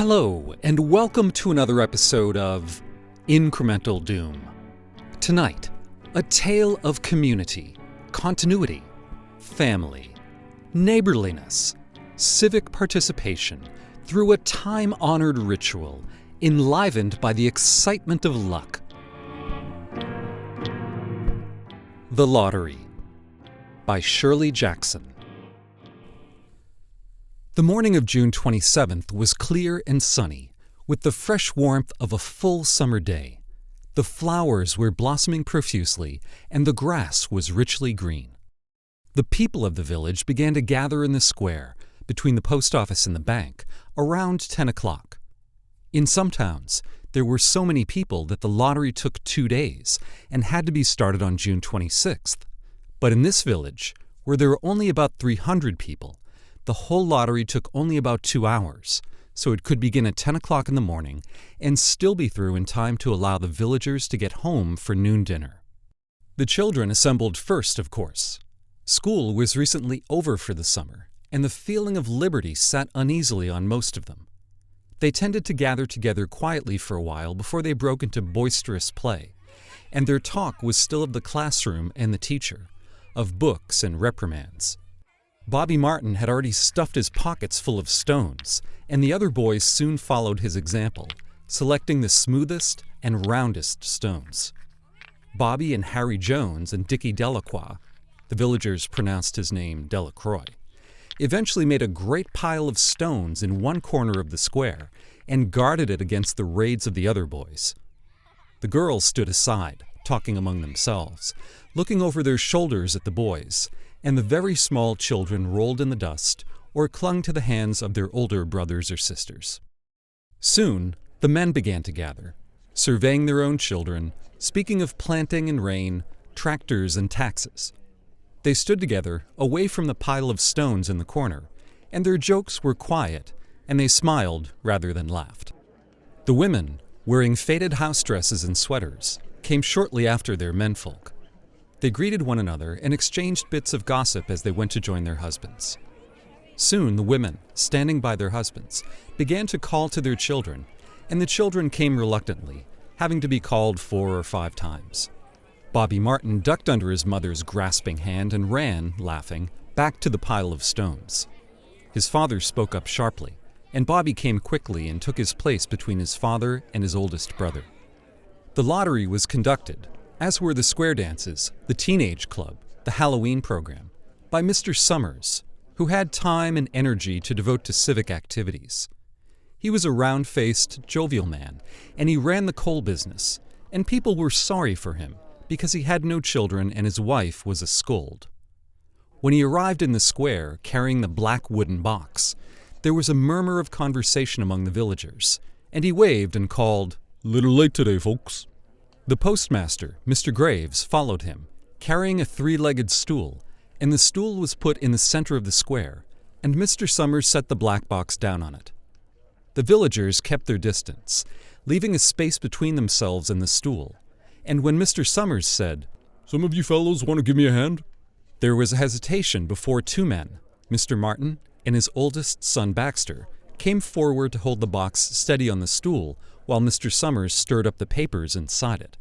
Hello, and welcome to another episode of Incremental Doom. Tonight, a tale of community, continuity, family, neighborliness, civic participation through a time-honored ritual enlivened by the excitement of luck. The Lottery by Shirley Jackson. The morning of June 27th was clear and sunny, with the fresh warmth of a full summer day. The flowers were blossoming profusely, and the grass was richly green. The people of the village began to gather in the square, between the post office and the bank, around 10 o'clock. In some towns, there were so many people that the lottery took 2 days and had to be started on June 26th. But in this village, where there were only about 300 people, the whole lottery took only about 2 hours, so it could begin at 10 o'clock in the morning and still be through in time to allow the villagers to get home for noon dinner. The children assembled first, of course. School was recently over for the summer, and the feeling of liberty sat uneasily on most of them. They tended to gather together quietly for a while before they broke into boisterous play, and their talk was still of the classroom and the teacher, of books and reprimands. Bobby Martin had already stuffed his pockets full of stones, and the other boys soon followed his example, selecting the smoothest and roundest stones. Bobby and Harry Jones and Dickie Delacroix, the villagers pronounced his name Delacroix, eventually made a great pile of stones in one corner of the square and guarded it against the raids of the other boys. The girls stood aside, talking among themselves, looking over their shoulders at the boys, and the very small children rolled in the dust or clung to the hands of their older brothers or sisters. Soon, the men began to gather, surveying their own children, speaking of planting and rain, tractors and taxes. They stood together, away from the pile of stones in the corner, and their jokes were quiet, and they smiled rather than laughed. The women, wearing faded house dresses and sweaters, came shortly after their menfolk. They greeted one another and exchanged bits of gossip as they went to join their husbands. Soon the women, standing by their husbands, began to call to their children, and the children came reluctantly, having to be called 4 or 5 times. Bobby Martin ducked under his mother's grasping hand and ran, laughing, back to the pile of stones. His father spoke up sharply, and Bobby came quickly and took his place between his father and his oldest brother. The lottery was conducted, as were the square dances, the teenage club, the Halloween program, by Mr. Summers, who had time and energy to devote to civic activities. He was a round-faced, jovial man, and he ran the coal business, and people were sorry for him because he had no children and his wife was a scold. When he arrived in the square carrying the black wooden box, there was a murmur of conversation among the villagers, and he waved and called, "Little late today, folks." The postmaster, Mr. Graves, followed him, carrying a 3-legged stool, and the stool was put in the center of the square, and Mr. Summers set the black box down on it. The villagers kept their distance, leaving a space between themselves and the stool, and when Mr. Summers said, "Some of you fellows want to give me a hand?" there was a hesitation before 2 men, Mr. Martin and his oldest son Baxter, came forward to hold the box steady on the stool while Mr. Summers stirred up the papers inside it.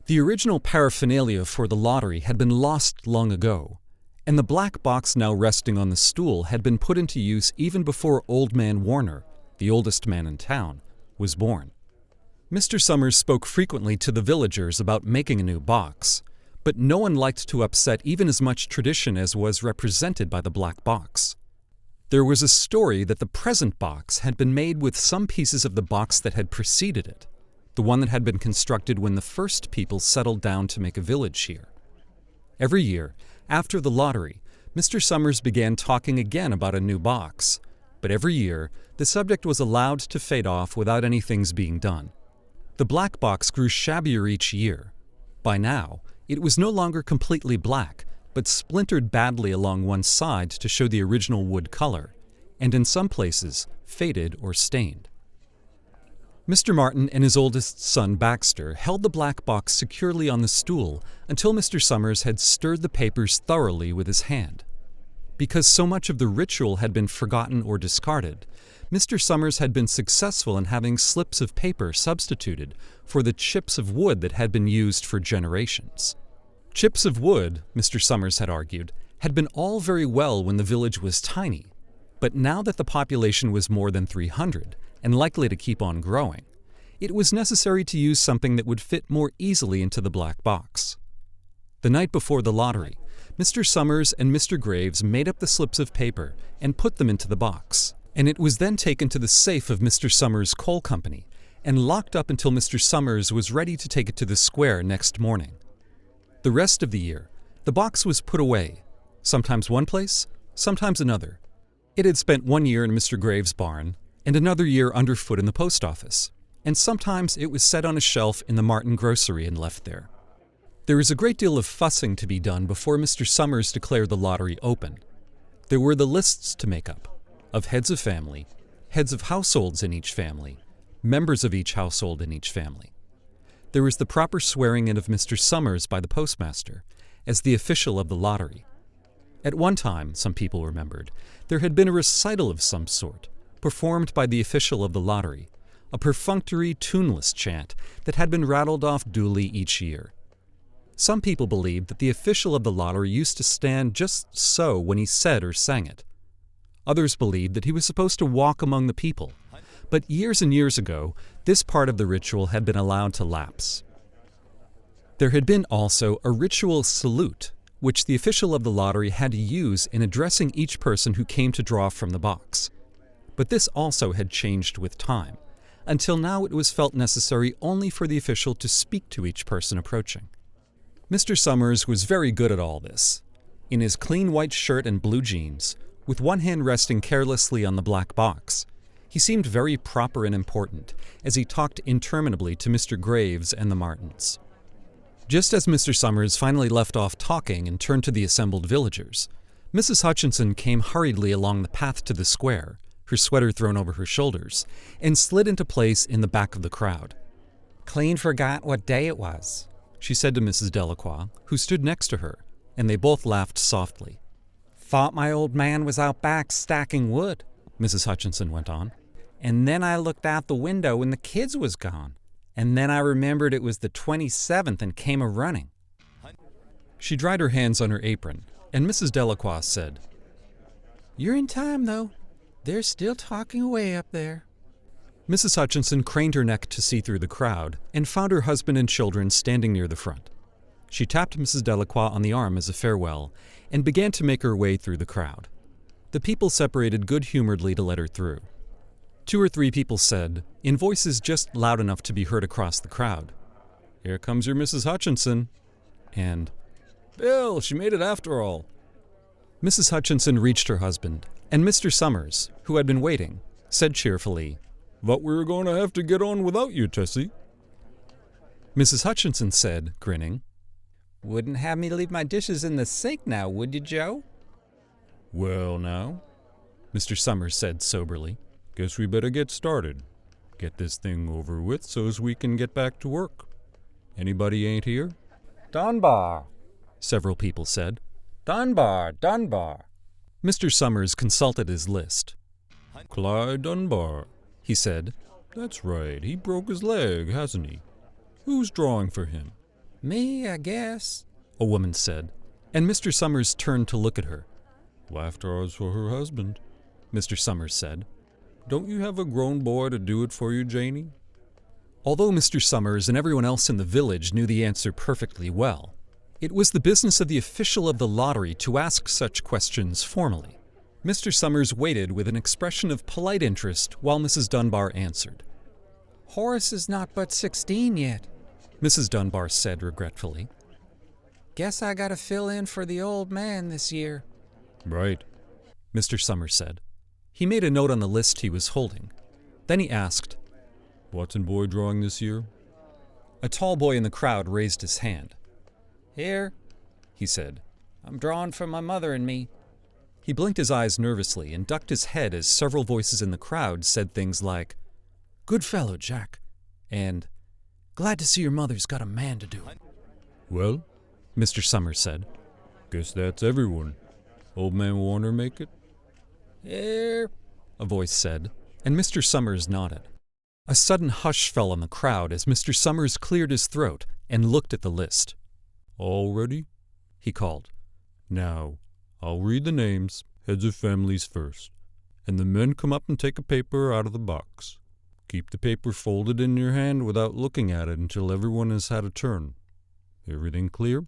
The original paraphernalia for the lottery had been lost long ago, and the black box now resting on the stool had been put into use even before Old Man Warner, the oldest man in town, was born. Mr. Summers spoke frequently to the villagers about making a new box, but no one liked to upset even as much tradition as was represented by the black box. There was a story that the present box had been made with some pieces of the box that had preceded it, the one that had been constructed when the first people settled down to make a village here. Every year, after the lottery, Mr. Summers began talking again about a new box, but every year, the subject was allowed to fade off without anything's being done. The black box grew shabbier each year. By now, it was no longer completely black, but splintered badly along one side to show the original wood color, and in some places, faded or stained. Mr. Martin and his oldest son Baxter held the black box securely on the stool until Mr. Summers had stirred the papers thoroughly with his hand. Because so much of the ritual had been forgotten or discarded, Mr. Summers had been successful in having slips of paper substituted for the chips of wood that had been used for generations. Chips of wood, Mr. Summers had argued, had been all very well when the village was tiny, but now that the population was more than 300 and likely to keep on growing, it was necessary to use something that would fit more easily into the black box. The night before the lottery, Mr. Summers and Mr. Graves made up the slips of paper and put them into the box, and it was then taken to the safe of Mr. Summers' coal company and locked up until Mr. Summers was ready to take it to the square next morning. The rest of the year, the box was put away, sometimes one place, sometimes another. It had spent 1 year in Mr. Graves' barn and another year underfoot in the post office, and sometimes it was set on a shelf in the Martin grocery and left there. There was a great deal of fussing to be done before Mr. Summers declared the lottery open. There were the lists to make up, of heads of family, heads of households in each family, members of each household in each family. There was the proper swearing in of Mr. Summers by the postmaster, as the official of the lottery. At one time, some people remembered, there had been a recital of some sort, performed by the official of the lottery, a perfunctory, tuneless chant that had been rattled off duly each year. Some people believed that the official of the lottery used to stand just so when he said or sang it. Others believed that he was supposed to walk among the people, but years and years ago, this part of the ritual had been allowed to lapse. There had been also a ritual salute, which the official of the lottery had to use in addressing each person who came to draw from the box. But this also had changed with time, until now it was felt necessary only for the official to speak to each person approaching. Mr. Summers was very good at all this. In his clean white shirt and blue jeans, with one hand resting carelessly on the black box, he seemed very proper and important as he talked interminably to Mr. Graves and the Martins. Just as Mr. Summers finally left off talking and turned to the assembled villagers, Mrs. Hutchinson came hurriedly along the path to the square, her sweater thrown over her shoulders, and slid into place in the back of the crowd. "Clean forgot what day it was," she said to Mrs. Delacroix, who stood next to her, and they both laughed softly. "Thought my old man was out back stacking wood," Mrs. Hutchinson went on. "And then I looked out the window when the kids was gone. And then I remembered it was the 27th and came a-running." She dried her hands on her apron, and Mrs. Delacroix said, "You're in time, though. They're still talking away up there." Mrs. Hutchinson craned her neck to see through the crowd and found her husband and children standing near the front. She tapped Mrs. Delacroix on the arm as a farewell and began to make her way through the crowd. The people separated good-humoredly to let her through. 2 or 3 people said, in voices just loud enough to be heard across the crowd, "Here comes your Mrs. Hutchinson," and "Bill, she made it after all." Mrs. Hutchinson reached her husband, and Mr. Summers, who had been waiting, said cheerfully, "Thought we were going to have to get on without you, Tessie." Mrs. Hutchinson said, grinning, "Wouldn't have me leave my dishes in the sink now, would you, Joe?" "Well, now," Mr. Summers said soberly, "guess we better get started. Get this thing over with so's we can get back to work. Anybody ain't here?" "Dunbar," several people said. "Dunbar, Dunbar." Mr. Summers consulted his list. "Clyde Dunbar," he said. "That's right, he broke his leg, hasn't he? Who's drawing for him?" "Me, I guess," a woman said, and Mr. Summers turned to look at her. "Left ours for her husband," Mr. Summers said. "Don't you have a grown boy to do it for you, Janie?" Although Mr. Summers and everyone else in the village knew the answer perfectly well, it was the business of the official of the lottery to ask such questions formally. Mr. Summers waited with an expression of polite interest while Mrs. Dunbar answered. "Horace is not but 16 yet," Mrs. Dunbar said regretfully. "Guess I gotta fill in for the old man this year." "Right," Mr. Summers said. He made a note on the list he was holding. Then he asked, "Watson boy drawing this year?" A tall boy in the crowd raised his hand. "Here," he said. "I'm drawing for my mother and me." He blinked his eyes nervously and ducked his head as several voices in the crowd said things like, "Good fellow, Jack," and "Glad to see your mother's got a man to do it." "Well," Mr. Summers said, "guess that's everyone. Old Man Warner make it? Here, a voice said, and Mr. Summers nodded. A sudden hush fell on the crowd as Mr. Summers cleared his throat and looked at the list. All ready? He called. Now, I'll read the names, heads of families first, and the men come up and take a paper out of the box. Keep the paper folded in your hand without looking at it until everyone has had a turn. Everything clear?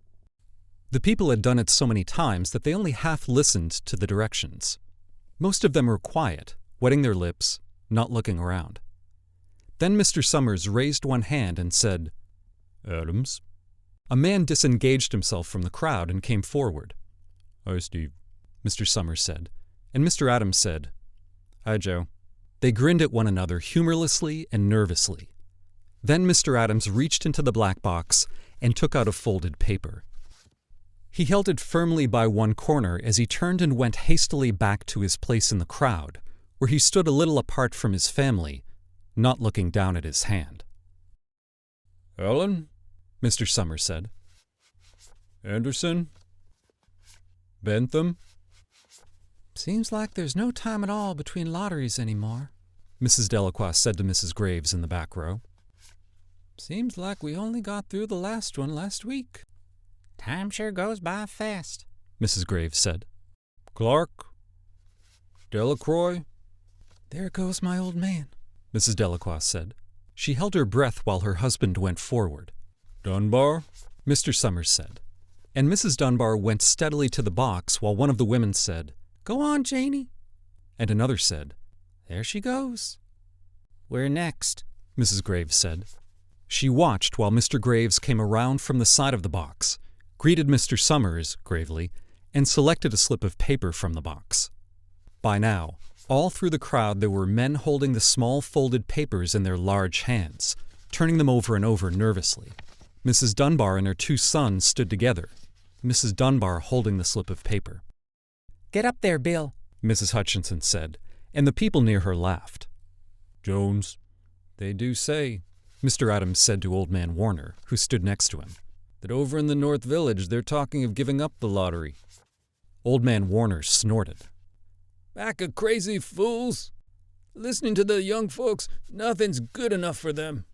The people had done it so many times that they only half listened to the directions. Most of them were quiet, wetting their lips, not looking around. Then Mr. Summers raised one hand and said, Adams. A man disengaged himself from the crowd and came forward. Hi, Steve, Mr. Summers said, and Mr. Adams said, Hi, Joe. They grinned at one another humorlessly and nervously. Then Mr. Adams reached into the black box and took out a folded paper. He held it firmly by one corner as he turned and went hastily back to his place in the crowd, where he stood a little apart from his family, not looking down at his hand. Ellen, Mr. Summers said. Anderson? Bentham? Seems like there's no time at all between lotteries anymore, Mrs. Delacroix said to Mrs. Graves in the back row. Seems like we only got through the last one last week. Time sure goes by fast, Mrs. Graves said. Clark? Delacroix? There goes my old man, Mrs. Delacroix said. She held her breath while her husband went forward. Dunbar? Mr. Summers said. And Mrs. Dunbar went steadily to the box while one of the women said, Go on, Janie. And another said, There she goes. We're next, Mrs. Graves said. She watched while Mr. Graves came around from the side of the box, greeted Mr. Summers gravely, and selected a slip of paper from the box. By now, all through the crowd there were men holding the small folded papers in their large hands, turning them over and over nervously. Mrs. Dunbar and her two sons stood together, Mrs. Dunbar holding the slip of paper. Get up there, Bill, Mrs. Hutchinson said, and the people near her laughed. Jones, they do say, Mr. Adams said to Old Man Warner, who stood next to him, that over in the North Village they're talking of giving up the lottery. Old Man Warner snorted. Pack of crazy fools. Listening to the young folks, nothing's good enough for them.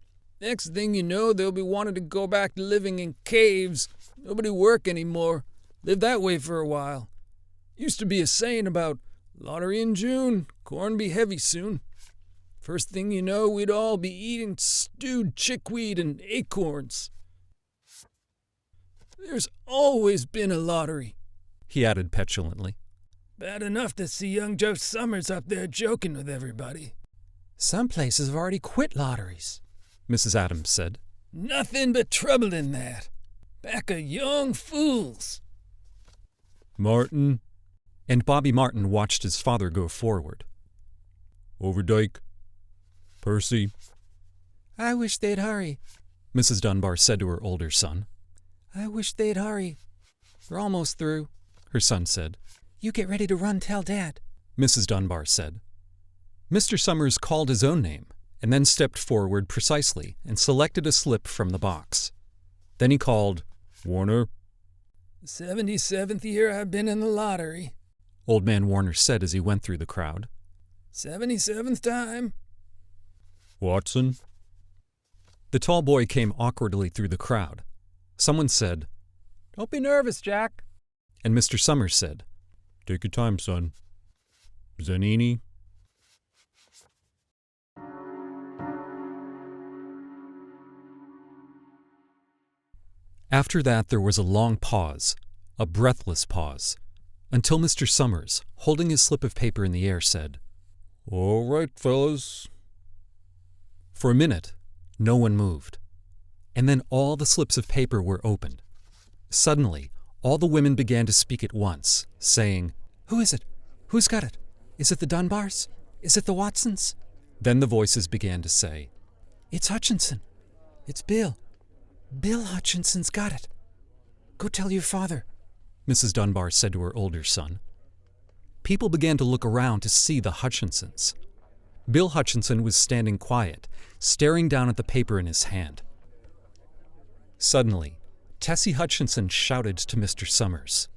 Next thing you know, they'll be wanting to go back to living in caves. Nobody work anymore. Live that way for a while. Used to be a saying about lottery in June, corn be heavy soon. First thing you know, we'd all be eating stewed chickweed and acorns. There's always been a lottery, he added petulantly. Bad enough to see young Joe Summers up there joking with everybody. Some places have already quit lotteries, Mrs. Adams said. Nothing but trouble in that. Pack of young fools. Martin. And Bobby Martin watched his father go forward. Overdyke. Percy. I wish they'd hurry, Mrs. Dunbar said to her older son. I wish they'd hurry. We're almost through, her son said. You get ready to run tell Dad, Mrs. Dunbar said. Mr. Summers called his own name and then stepped forward precisely and selected a slip from the box. Then he called, Warner. 77th year I've been in the lottery, Old Man Warner said as he went through the crowd. 77th time. Watson. The tall boy came awkwardly through the crowd. Someone said, Don't be nervous, Jack. And Mr. Summers said, Take your time, son. Zanini. After that there was a long pause, a breathless pause, until Mr. Summers, holding his slip of paper in the air, said, All right, fellas. For a minute, no one moved, and then all the slips of paper were opened. Suddenly, all the women began to speak at once, saying, Who is it? Who's got it? Is it the Dunbars? Is it the Watsons? Then the voices began to say, It's Hutchinson. It's Bill. Bill Hutchinson's got it. Go tell your father, Mrs. Dunbar said to her older son. People began to look around to see the Hutchinsons. Bill Hutchinson was standing quiet, staring down at the paper in his hand. Suddenly, Tessie Hutchinson shouted to Mr. Summers,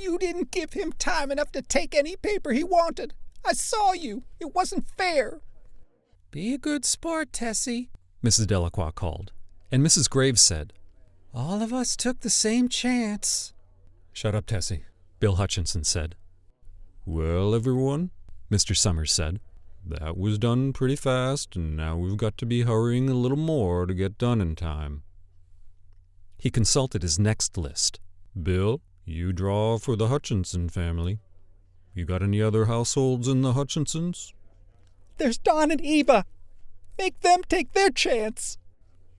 You didn't give him time enough to take any paper he wanted. I saw you. It wasn't fair. Be a good sport, Tessie, Mrs. Delacroix called, and Mrs. Graves said, all of us took the same chance. Shut up, Tessie, Bill Hutchinson said. Well, everyone, Mr. Summers said, that was done pretty fast, and now we've got to be hurrying a little more to get done in time. He consulted his next list. Bill, you draw for the Hutchinson family. You got any other households in the Hutchinsons? There's Don and Eva. Make them take their chance.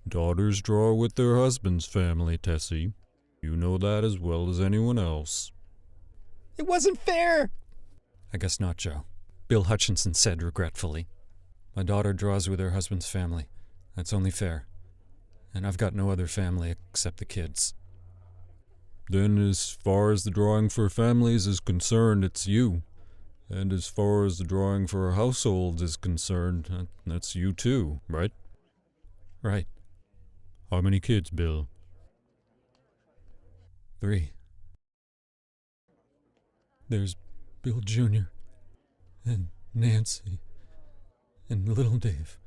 Daughters draw with their husband's family, Tessie. You know that as well as anyone else. It wasn't fair. I guess not, Joe, Bill Hutchinson said regretfully. My daughter draws with her husband's family. That's only fair. And I've got no other family except the kids. Then as far as the drawing for families is concerned, it's you. And as far as the drawing for households is concerned, that's you too, right? Right. How many kids, Bill? 3. There's Bill Jr. and Nancy and little Dave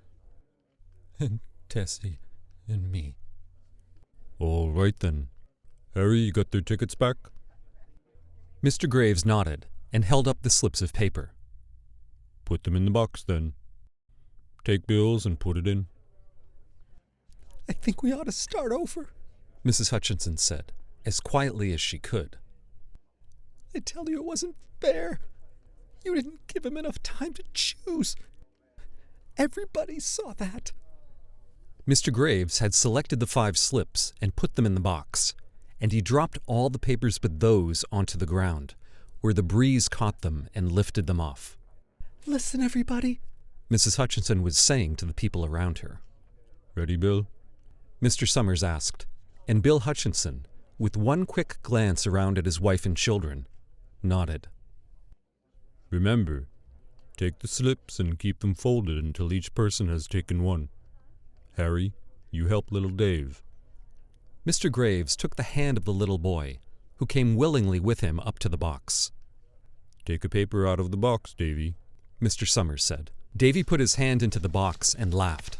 and Tessie and me. All right then. Harry, you got their tickets back? Mr. Graves nodded and held up the slips of paper. Put them in the box then. Take Bill's and put it in. I think we ought to start over, Mrs. Hutchinson said, as quietly as she could. I tell you it wasn't fair. You didn't give him enough time to choose. Everybody saw that. Mr. Graves had selected the 5 slips and put them in the box, and he dropped all the papers but those onto the ground, where the breeze caught them and lifted them off. Listen, everybody, Mrs. Hutchinson was saying to the people around her. Ready, Bill? Mr. Summers asked, and Bill Hutchinson, with one quick glance around at his wife and children, nodded. Remember, take the slips and keep them folded until each person has taken one. Harry, you help little Dave. Mr. Graves took the hand of the little boy, who came willingly with him up to the box. Take a paper out of the box, Davy, Mr. Summers said. Davy put his hand into the box and laughed.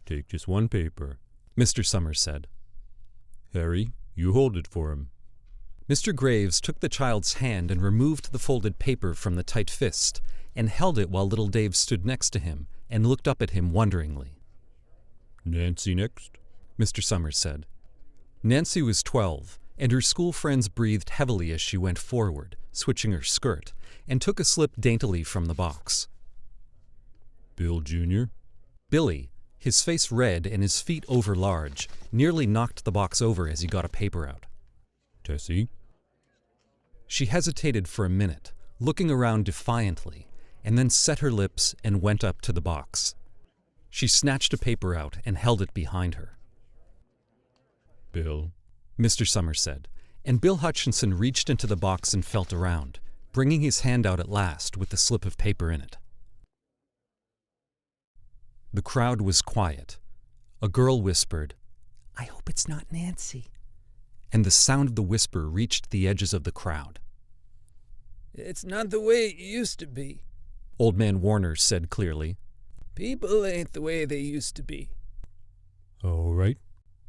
Take just one paper, Mr. Summers said. Harry, you hold it for him. Mr. Graves took the child's hand and removed the folded paper from the tight fist and held it while little Dave stood next to him and looked up at him wonderingly. Nancy next, Mr. Summers said. Nancy was 12, and her school friends breathed heavily as she went forward, switching her skirt, and took a slip daintily from the box. Bill Jr.? Billy, his face red and his feet overlarge, nearly knocked the box over as he got a paper out. Tessie? She hesitated for a minute, looking around defiantly, and then set her lips and went up to the box. She snatched a paper out and held it behind her. Bill, Mr. Summers said, and Bill Hutchinson reached into the box and felt around, bringing his hand out at last with the slip of paper in it. The crowd was quiet. A girl whispered, "I hope it's not Nancy," and the sound of the whisper reached the edges of the crowd. It's not the way it used to be, Old Man Warner said clearly. People ain't the way they used to be. All right,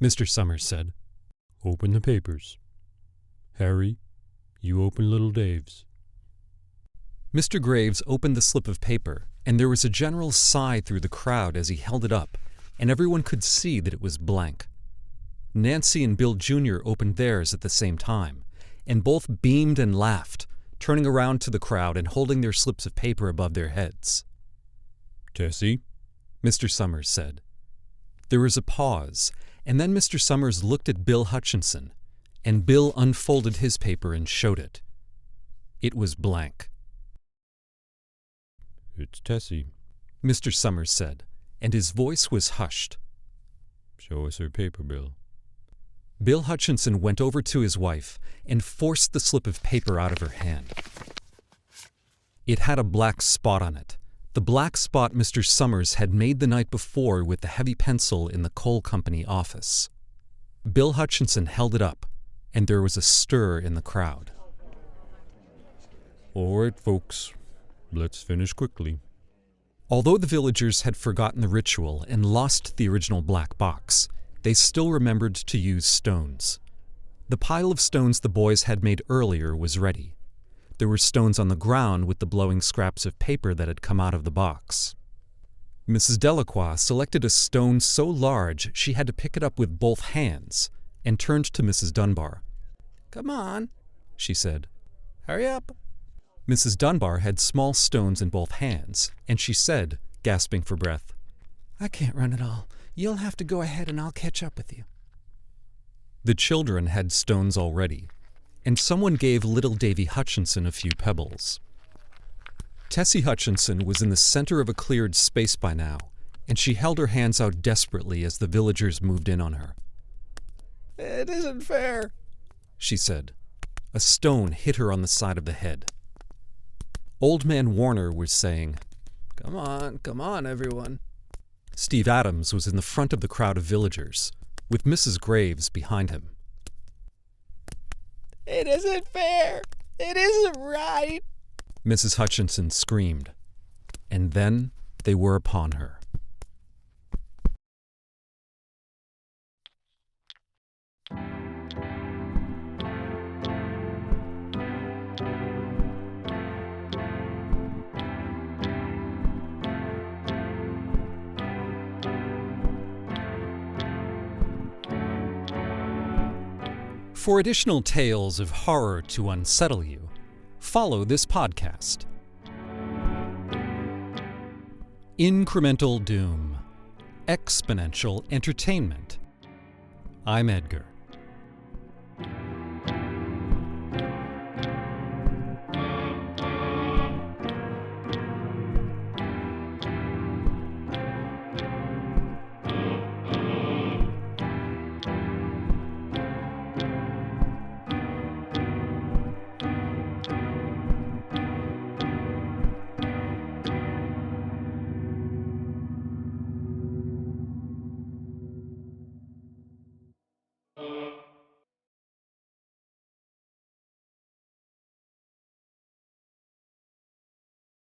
Mr. Summers said. Open the papers. Harry, you open little Dave's. Mr. Graves opened the slip of paper, and there was a general sigh through the crowd as he held it up, and everyone could see that it was blank. Nancy and Bill Jr. opened theirs at the same time, and both beamed and laughed, turning around to the crowd and holding their slips of paper above their heads. Tessie, Mr. Summers said. There was a pause, and then Mr. Summers looked at Bill Hutchinson, and Bill unfolded his paper and showed it. It was blank. It's Tessie, Mr. Summers said, and his voice was hushed. Show us her paper, Bill. Bill Hutchinson went over to his wife and forced the slip of paper out of her hand. It had a black spot on it, the black spot Mr. Summers had made the night before with the heavy pencil in the coal company office. Bill Hutchinson held it up, and there was a stir in the crowd. All right, folks. Let's finish quickly. Although the villagers had forgotten the ritual and lost the original black box, they still remembered to use stones. The pile of stones the boys had made earlier was ready. There were stones on the ground with the blowing scraps of paper that had come out of the box. Mrs. Delacroix selected a stone so large she had to pick it up with both hands and turned to Mrs. Dunbar. Come on, she said. hurry up. Mrs. Dunbar had small stones in both hands, and she said, gasping for breath, I can't run it all. You'll have to go ahead and I'll catch up with you. The children had stones already, and someone gave little Davy Hutchinson a few pebbles. Tessie Hutchinson was in the center of a cleared space by now, and she held her hands out desperately as the villagers moved in on her. It isn't fair, she said. A stone hit her on the side of the head. Old Man Warner was saying, Come on, everyone. Steve Adams was in the front of the crowd of villagers, with Mrs. Graves behind him. It isn't fair. It isn't right. Mrs. Hutchinson screamed, and then they were upon her. For additional tales of horror to unsettle you, follow this podcast. Incremental Doom. Exponential Entertainment. I'm Edgar.